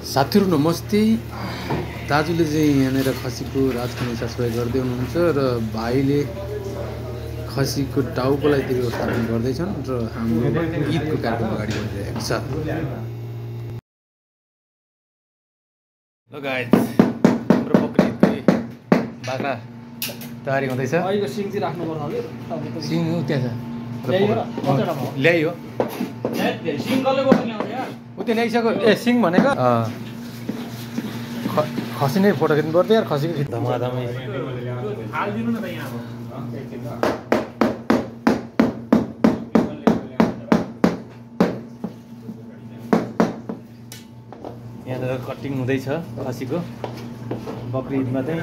साथीहरु नमस्ते। दाजुले चाहिँ यहाँनिर खसीको राजखाने सफाइ गर्दै हुनुहुन्छ र भाइले खसीको टाउकोलाई त्यो व्यवस्थापन गर्दैछन् र हाम्रो ईदको कार्यक्रम अगाडि बढिरहेको छ। ल गाइस, हाम्रो बकरीदको बाख्रा तयारी हुँदैछ। अहिलेको सिङ चाहिँ राख्नु पर्छ हले। सिङ त्यहाँ छ। ल्याइयो। सिङ कसले बोक्नु ल्याउँछ यार? उतै ल्याइसक्यो। ए सिङ भनेको खसी नै फोटो खिच्नु पर्थ्यो यार। खसीको धमाधमै हाल्दिनु न त यहाँ। यहाँनिर कटिङ हुँदैछ खसीको। बकरी ईदमा चाहिँ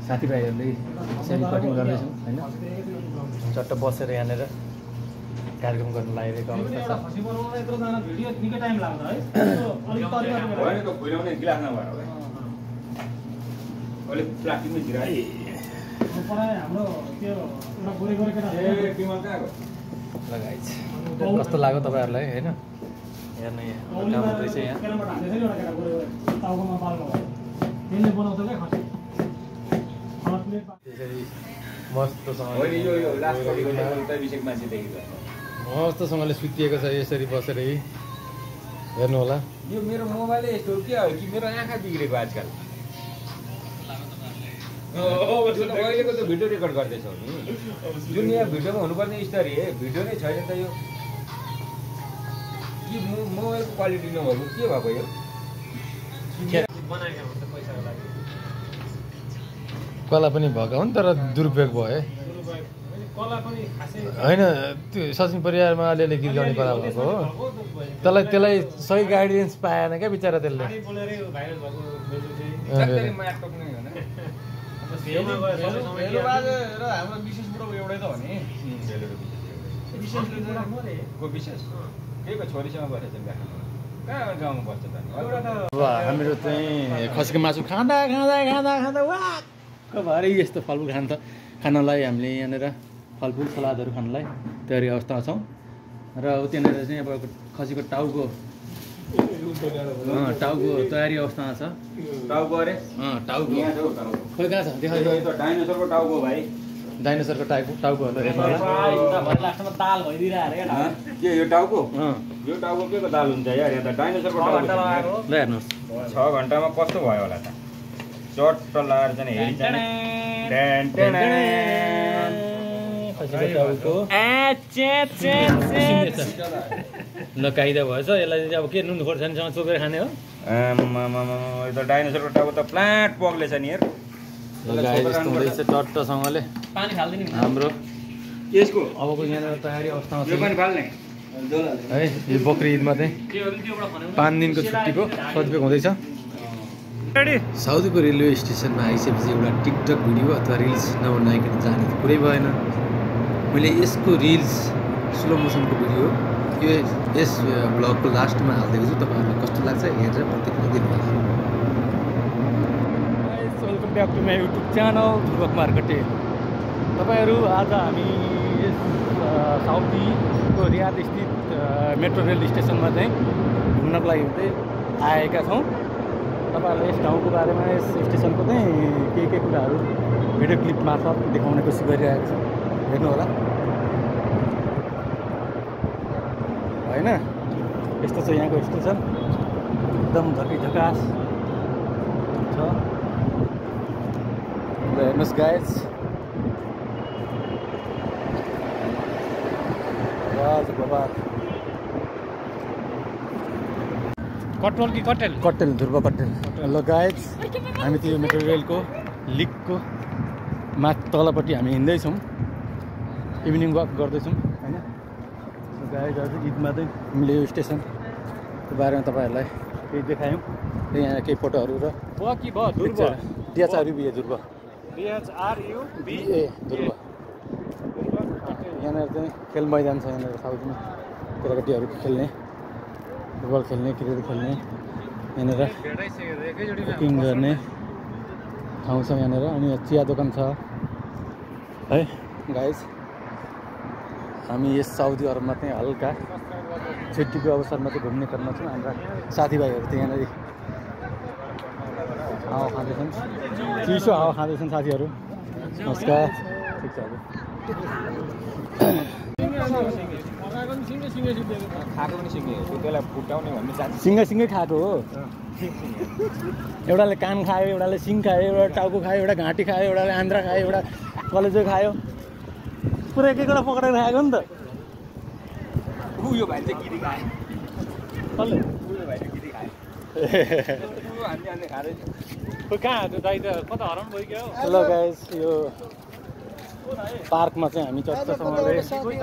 साथीभाइहरूले यसरी कटिङ गर्दैछन् होइन। चट्ट बसेर यहाँनिर कार्यक्रम गर्न लागिरहेको अवस्था छ। खसी बनाउन यत्रो जना भिडियो निकै टाइम लाग्छ है। अलिक तरिका होइन त फुलाउने गिलास नभएर होला। अहिले प्लास्टिकमै गिराए। पढाइ हाम्रो त्यो एउटा गोरे गोरे केटा ए बिमल कहाँ गयो? लगाइछ। कस्तो लाग्यो तपाईँहरूलाई होइन? हेर्नु यहाँ काम हुँदैछ यहाँ। केटाबाट हाल्दैछ नि एउटा केटा गोरे गोरे टाउकोमा बाल भयो। त्यसले बनाउँछ क्या खसी। त्यसरी मस्तसँग होइन यो लास्ट पढेको त विषय मान्छे देखेको। मस्तसँगले सुतिएको छ यसरी बसेर हेर्नु होला। यो मेरो मोबाइलै यस्तो के हो कि मेरो आँखा बिग्रेको आजकल। अहिलेको त भिडियो रेकर्ड गर्दैछौ नि। जुन यहाँ भिडियोमा हुनुपर्ने स्तरी भिडियो नै छैन त यो। के मोबाइलको क्वालिटी नभएको के भएको यो? कला पनि भएको हो नि, तर दुरुपयोग भयो होइन। त्यो सचिन परिवारमा अलिअलि गीत गाउने कला भएको हो। त्यसलाई सही गाइडेन्स पाएन क्या बिचरा त्यसले। हामीहरू चाहिँ खसीको मासु खाँदा भरे यस्तो फलफुल खानलाई हामीले यहाँनिर फलफुल सलादहरू खानलाई तयारी अवस्थामा छौँ। र त्यहाँनिर चाहिँ अब खसीको टाउको तयारी अवस्थामा छ। टाउको अरे? टाउको खोइ कहाँ छ देखा। डाइनोसरको टाउको भाइ। डाइनोसरको टाउकोहरू हेर्नु होला। लास्टमा दाल भइदिरहेको क्या। के यो टाउको? यो टाउको के को दाल हुन्छ यार? यहाँ त डाइनोसरको टाउको। ल हेर्नुहोस् 6 घन्टामा कस्तो भयो होला त? चट्ट लाएर चाहिँ हेरिन्छ। नकाइदा भएछ यसलाई चाहिँ अब के नुन खोर्सानीसँग चोकेर खाने हो? यो त डाइनोसरको टाउको त प्लान्ट पग्लेछ नि यार। यस्तो हुँदैछ टट्टसँगले पानी हाल्दिनु हाम्रो यसको अबको यहाँनिर तयारी अवस्थामा छ यो पनि फाल्ने है। यो बकरी ईदमा चाहिँ 5 दिनको छुट्टीको सदुपयोग हुँदैछ। साउदीको रेलवे स्टेसनमा आइसकेपछि एउटा टिकटक भिडियो अथवा रिल्स नबनाइकन जाने कुरै भएन। मैले यसको रिल्स स्लो मोसनको भिडियो यो यस ब्लगको लास्टमा हालिदिएको छु। तपाईँहरूलाई कस्तो लाग्छ हेरेर प्रतिक्रिया दिनुहोला। Welcome back to my YouTube channel Dhruv Kumar Katel. तपाईँहरू आज हामी यस साउदीको रियाद स्थित मेट्रो रेल स्टेसनमा चाहिँ घुम्नको लागि चाहिँ आएका छौँ। तपाईँहरूलाई यस ठाउँको बारेमा यस स्टेसनको चाहिँ के कुराहरू भिडियो क्लिप मार्फत देखाउने कोसिस गरिरहेको छ। हेर्नु होला होइन। यस्तो छ यहाँको स्टेसन। एकदम झकास छ। हेर्नुहोस् गाइस, कटवल कि कटेल? कटेल, ध्रुव कटेल। ल गाइस, हामी त्यो मेट्रो रेलको लिकको तलपट्टि हामी हिँड्दैछौँ। इभिनिङ वाक गर्दैछौँ होइन। गाइस आज ईदमा चाहिँ हामीले यो स्टेसनको बारेमा तपाईँहरूलाई केही देखायौँ। यहाँ केही फोटोहरू र DHRUBA ध्रुव ध्रुव। यहाँनिर चाहिँ खेल मैदान छ। यहाँनिर साउदीमा केटाकेटीहरू खेल्ने, फुटबल खेल्ने, क्रिकेट खेल्ने, यहाँनिर कुकिङ गर्ने ठाउँ छ यहाँनिर। अनि चिया दोकान छ है गाइस। हामी यस साउदी अरबमा चाहिँ हल्का छुट्टीको अवसरमा चाहिँ घुम्ने क्रममा छौँ। हाम्रा साथीभाइहरू चाहिँ यहाँनिर हावा खाँदैछन्, चिसो हावा खाँदैछन् साथीहरू। नमस्कार। ठिक छ खाएको पनि सिङ्गे हो त्यसलाई फुटाउने भन्ने चाहन्छ। सिङ्गै खाएको हो। एउटाले कान खायो, एउटाले सिङ खायो, एउटा टाउको खायो, एउटा घाँटी खायो, एउटाले आन्द्रा खायो, एउटा कलेजो खायो। पुरै एक एकवटा पक्रेर खाएको नि त। यो भाइ चाहिँ गिरी खायो। कसले? यो भाइ चाहिँ गिरी खायो। हान्ने खाँदै कहाँ त्यो दाइ त कता हराउनु भयो क्या? हेलो गाइस, यो पार्कमा चाहिँ हामी चर्चासँगले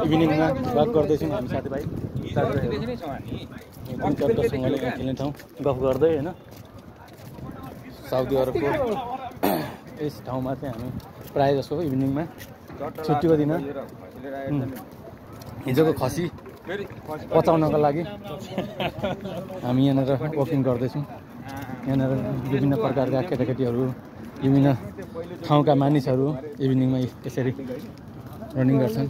इभिनिङमा वाक गर्दैछौँ। हामी साथीभाइ एकदम चर्चासँगले खेल्ने ठाउँ गफ गर्दै होइन। साउदी अरबको यस ठाउँमा चाहिँ हामी प्रायः जसो इभिनिङमा छुट्टीको दिन हिजोको खसी पचाउनको लागि हामी यहाँनिर वकिङ गर्दैछौँ। यहाँनिर विभिन्न प्रकारका केटाकेटीहरू, विभिन्न ठाउँका मानिसहरू इभिनिङमा यसरी रनिङ गर्छन्।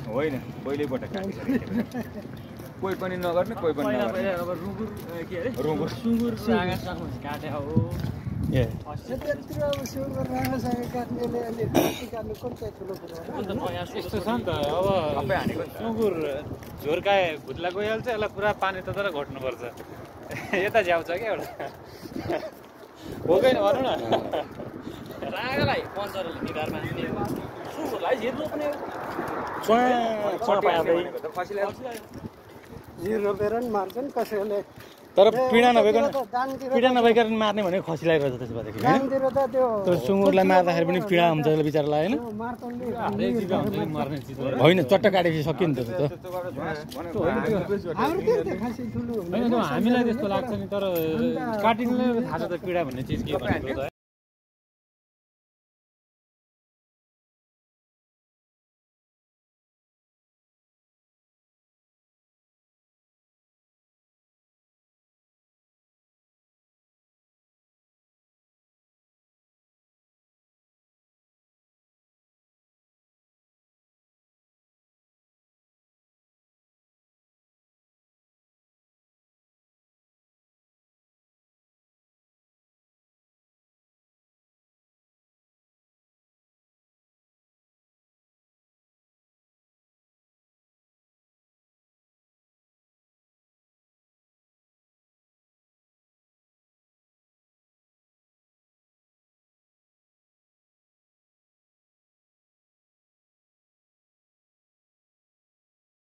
होइन पहिल्यैपल्ट कोही पनि नगर्ने, कोही पनि नगर्ने। रुँगुर सुँगुर काटे हो। ए यस्तो छ नि त, अब सुँगुर झोर्काए भुत्ला गइहाल्छ, यसलाई पुरा पानी तताएर घट्नुपर्छ। यता झ्याउँछ क्या एउटा हो कि भनौँ न। रागलाई पञ्चरले निधारमा सुँगुरलाई झिर्नु पनि हिर रोपेर नि मार्छन् कसैले। तर पीडा नभइकन मार्ने भनेको खसीलाई रहेछ। त्यसपछि दानतिर त त्यो सुँगुरलाई मार्दाखेरि पनि पीडा हुन्छ बिचरालाई होइन। होइन चट्टा काटेपछि सकियो नि त। हामीलाई त्यस्तो लाग्छ नि, तर काटिनुलाई थाहा छ त पीडा भन्ने चिज के भनेको।